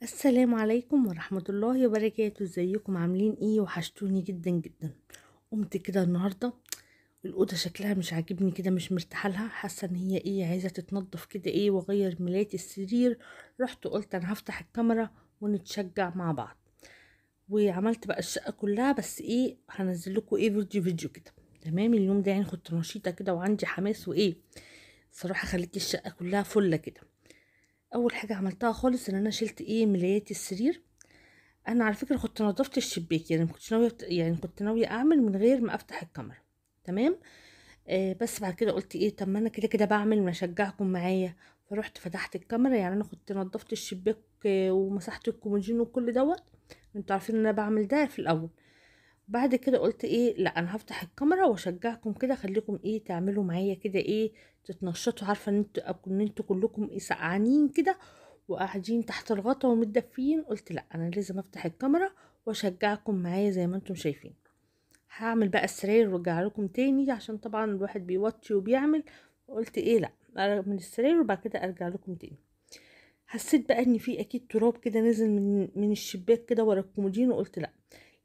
السلام عليكم ورحمة الله وبركاته. ازيكم عاملين ايه؟ وحشتوني جدا جدا. قمت كده النهاردة، الأوضة شكلها مش عاجبني كده، مش مرتاحة لها، حاسة ان هي ايه، عايزة تتنضف كده ايه، واغير ملاية السرير. رحت قلت انا هفتح الكاميرا ونتشجع مع بعض. وعملت بقى الشقة كلها، بس ايه، هنزل لكم ايه فيديو كده. تمام. اليوم ده يعني كنت نشيطة كده وعندي حماس وايه، صراحة خليت الشقة كلها فلة كده. اول حاجة عملتها خالص ان انا شلت ايه، ملايات السرير. انا على فكره كنت نظفت الشباك، يعني ما كنتش ناويه يعني كنت ناويه اعمل من غير ما افتح الكاميرا. تمام. بس بعد كده قلت ايه، طب ما انا كده كده بعمل، ما اشجعكم معايا. فرحت فتحت الكاميرا، يعني انا كنت نظفت الشباك ومسحت الكومودين وكل دوت. انتوا عارفين ان انا بعمل ده في الاول. بعد كده قلت ايه، لا انا هفتح الكاميرا واشجعكم كده، خليكم ايه تعملوا معايا كده ايه، تتنشطوا. عارفه ان انتوا كلكم ايه، سقعانين كده وقاعدين تحت الغطا ومتدفيين. قلت لا، انا لازم افتح الكاميرا واشجعكم معايا زي ما انتم شايفين. هعمل بقى السراير وارجع لكم تاني، عشان طبعا الواحد بيوطي وبيعمل. قلت ايه، لا من السراير وبعد كده ارجع لكم تاني. حسيت بقى ان في اكيد تراب كده نزل من الشباك كده ورا الكومودين، وقلت لا،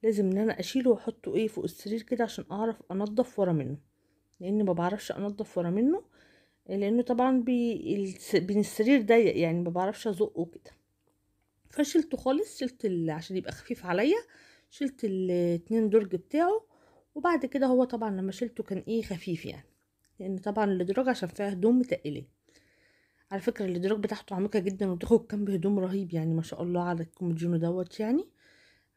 لازم ان انا اشيله واحطه ايه فوق السرير كده عشان اعرف انضف ورا منه. لاني ما بعرفش انضف ورا منه، لانه طبعا بين السرير ضيق، يعني ما بعرفش ازقه كده. فشلته خالص، عشان يبقى خفيف عليا. شلت الاتنين درج بتاعه. وبعد كده هو طبعا لما شلته كان ايه، خفيف يعني. لان طبعا الادراج عشان فيها هدوم متقلة. على فكرة الادراج بتاعته عميقة جدا، وبتاخد كم هدوم رهيب، يعني ما شاء الله على الكومودينو دوت يعني.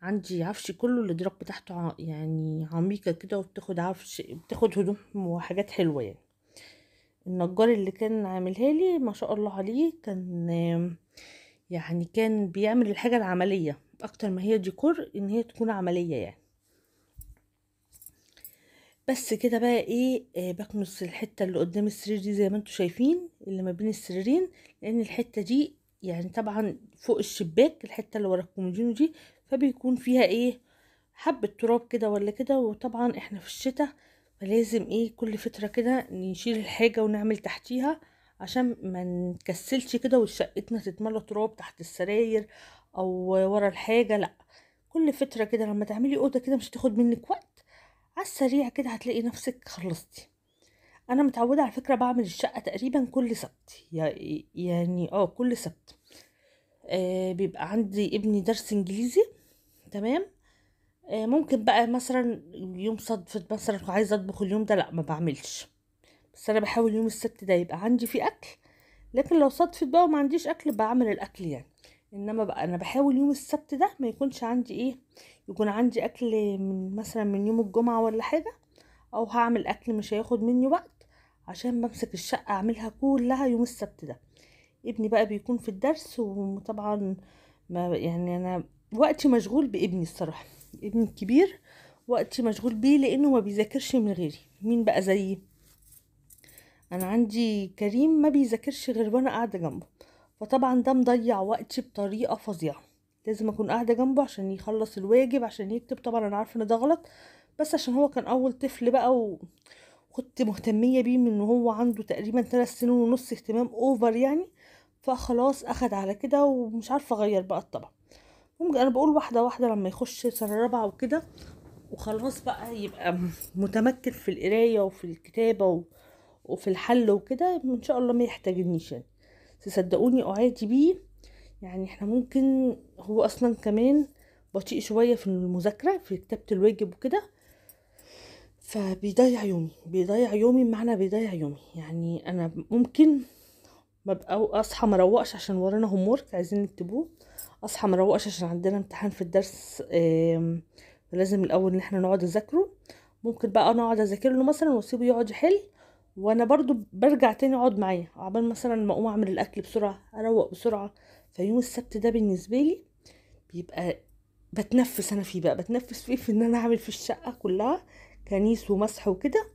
عندي عفش كله الادراج بتاعته يعني عميقة كده، وبتاخد عفش، بتاخد هدوم وحاجات حلوة يعني. النجار اللي كان عاملها لي ما شاء الله عليه، يعني كان بيعمل الحاجة العملية اكتر ما هي ديكور، ان هي تكون عملية يعني. بس كده بقى ايه، بكنس الحتة اللي قدام السرير دي زي ما انتوا شايفين، اللي ما بين السريرين. لان الحتة دي يعني طبعا فوق الشباك، الحتة اللي ورا الكومودينو دي، فبيكون فيها ايه، حبة تراب كده ولا كده. وطبعا احنا في الشتاء، فلازم ايه كل فترة كده نشيل الحاجة ونعمل تحتيها، عشان ما نكسلش كده وشقتنا تتملى تراب تحت السراير او ورا الحاجة. لا، كل فترة كده لما تعملي اوضة كده مش تاخد منك وقت، على السريع كده هتلاقي نفسك خلصتي. انا متعودة على فكرة بعمل الشقة تقريبا كل سبت، يعني كل سبت. بيبقى عندي ابني درس انجليزي. تمام. ممكن بقى مثلا يوم صدفة مثلا عايزة اطبخ اليوم ده، لا ما بعملش. بس انا بحاول يوم السبت ده يبقى عندي فيه اكل. لكن لو صدفت بقى وما عنديش اكل بعمل الاكل يعني. انما بقى انا بحاول يوم السبت ده ما يكونش عندي ايه، يكون عندي اكل من مثلا من يوم الجمعة ولا حاجة. او هعمل اكل مش هياخد مني وقت، عشان بمسك الشقة اعملها كلها يوم السبت ده. ابني بقى بيكون في الدرس، وطبعا ما يعني انا وقتي مشغول بابني الصراحة. ابني الكبير وقتي مشغول بيه، لانه ما بيذاكرش من غيري. مين بقى زيي؟ انا عندي كريم ما بيذاكرش غير وانا قاعدة جنبه. فطبعا ده مضيع وقتي بطريقة فظيعة. لازم اكون قاعدة جنبه عشان يخلص الواجب، عشان يكتب. طبعا انا عارفة ان ده غلط، بس عشان هو كان اول طفل بقى، وكنت مهتمية بيه من هو عنده تقريبا 3 سنين ونص، اهتمام اوفر يعني. فخلاص اخد على كده، ومش عارفة اغير بقى الطبع. ممكن انا بقول واحدة واحدة لما يخش سنة رابعة وكده، وخلاص بقى يبقى متمكن في القراية وفي الكتابة وفي الحل وكده، ان شاء الله ما يحتاجنيش يعني. تصدقوني اعادي بيه. يعني احنا ممكن، هو اصلا كمان بطيء شوية في المذاكرة في كتابة الواجب وكده. فبيضيع يومي، بيضيع يومي، بمعنى بيضيع يومي. يعني انا ممكن ببقى اصحى مروقش عشان ورانا هوم ورك عايزين نكتبوه. اصحى مروقش عشان عندنا امتحان في الدرس، فلازم الاول ان احنا نقعد نذاكره. ممكن بقى انا اقعد اذاكر له مثلا واسيبه يقعد يحل، وانا برضو برجع تاني اقعد معاه عقبال مثلا ما اقوم اعمل الاكل بسرعه، اروق بسرعه. فيوم السبت ده بالنسبه لي بيبقى بتنفس انا فيه، بقى بتنفس فيه في ان انا اعمل في الشقه كلها كنيس ومسح وكده.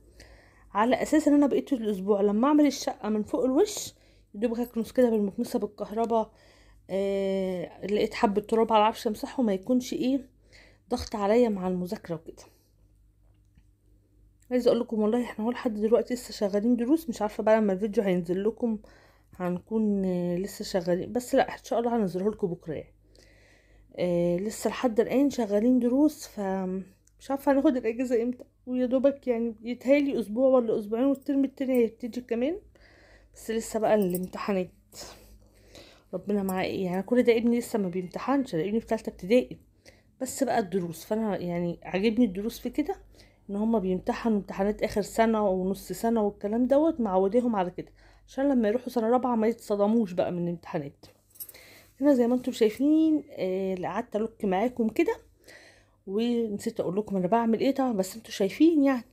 على اساس ان انا بقيت الاسبوع لما اعمل الشقه من فوق الوش، يدوبك اكنس كده بالمكنسه بالكهرباء. لقيت حبه تراب على العفش امسحه، ما يكونش ايه ضغط عليا مع المذاكره وكده. عايزه اقول لكم والله احنا هو لحد دلوقتي لسه شغالين دروس. مش عارفه بقى لما الفيديو هينزل لكم هنكون لسه شغالين، بس لا ان شاء الله هنزله لكم بكره يعني. لسه لحد الان شغالين دروس، ف مش عارفه هناخد الاجازه امتى، ويا دوبك يعني يتهيألي اسبوع ولا اسبوعين والترم التاني هيبتدي كمان. بس لسه بقى الامتحانات ربنا معاه ايه، يعني كل ده ابني لسه ما بيمتحنش، ده ابني في ثالثه ابتدائي. بس بقى الدروس، فانا يعني عاجبني الدروس في كده، ان هما بيمتحنوا امتحانات اخر سنه ونص سنه والكلام دوت، معوديهم على كده عشان لما يروحوا سنه رابعه ما يتصدموش بقى من الامتحانات. هنا زي ما انتم شايفين اللي قعدت الوك معاكم كده، ونسيت اقول لكم انا بعمل ايه طبعا، بس انتوا شايفين يعني.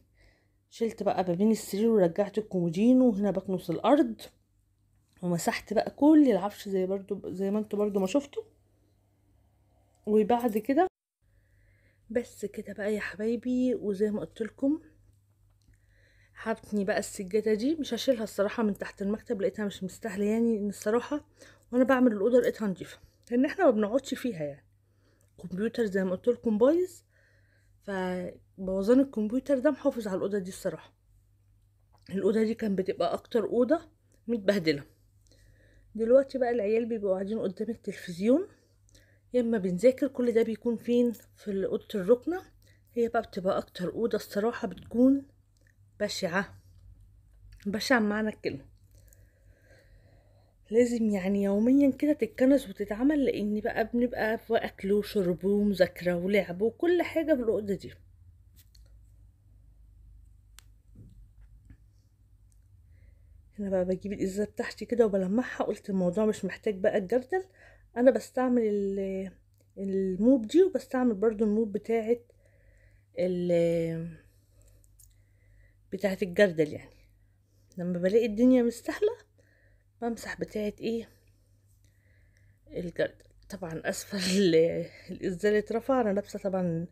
شلت بقى ما بين السرير ورجعت الكومودينو، وهنا بكنس الارض، ومسحت بقى كل العفش زي ما انتوا برضو ما شفتوا. وبعد كده بس كده بقى يا حبايبي، وزي ما قلت لكم هبتني بقى السجاده دي، مش هشيلها الصراحه من تحت المكتب، لقيتها مش مستاهله يعني، ان الصراحه وانا بعمل الاوضه لقيتها نضيفه، لان احنا ما بنقعدش فيها يعني. الكمبيوتر زي ما قلت لكم بايظ، فبوظان الكمبيوتر ده محافظ على الاوضه دي الصراحه. الاوضه دي كانت بتبقى اكتر اوضه متبهدله. دلوقتي بقى العيال بيبقوا قاعدين قدام التلفزيون، يا اما بنذاكر، كل ده بيكون فين؟ في اوضه الركنه. هي بقى بتبقى اكتر اوضه الصراحه بتكون بشعه، بشعه بمعنى الكلمه. لازم يعني يوميا كده تتكنس وتتعمل، لان بقى بنبقى في اكل وشرب ومذاكره ولعب وكل حاجه في الاوضه دي. هنا بقى بجيب الازازه بتاعتي كده وبلمعها، قلت الموضوع مش محتاج بقى الجردل. انا بستعمل الموب دي، وبستعمل برضو الموب بتاعت الجردل يعني. لما بلاقي الدنيا مستاهله بمسح بتاعت ايه، الجردل. طبعا اسفل الازاز اترفع، انا لابسه طبعا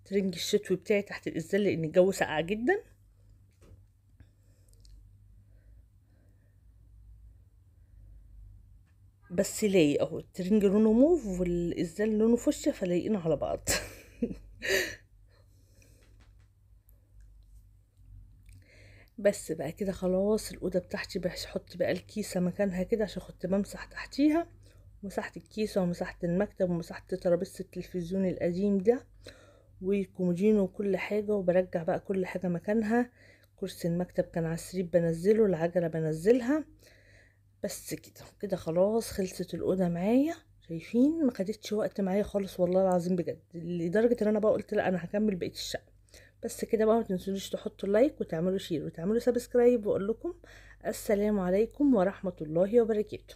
ترنج الشتوي بتاعي تحت الازاز لان الجو ساقع جدا. بس لايق اهو، الترنج لونه موف والازاز لونه فوشيا، فلايقين على بعض. بس بقى كده خلاص الأوضة بتاعتي، بحط بقى الكيسة مكانها كده عشان كنت بمسح تحتيها. مسحت الكيسة ومسحت المكتب ومسحت ترابيزة التلفزيون القديم ده وكومودينو وكل حاجة، وبرجع بقى كل حاجة مكانها. كرسي المكتب كان على السرير بنزله، العجلة بنزلها. بس كده كده خلاص خلصت الأوضة معايا. شايفين ما خدتش وقت معايا خالص والله العظيم بجد، لدرجة ان انا بقى قلت لا انا هكمل بقية الشقة. بس كده بقى، ما تنسونيش تحطوا لايك وتعملوا شير وتعملوا سبسكرايب، واقول لكم السلام عليكم ورحمة الله وبركاته.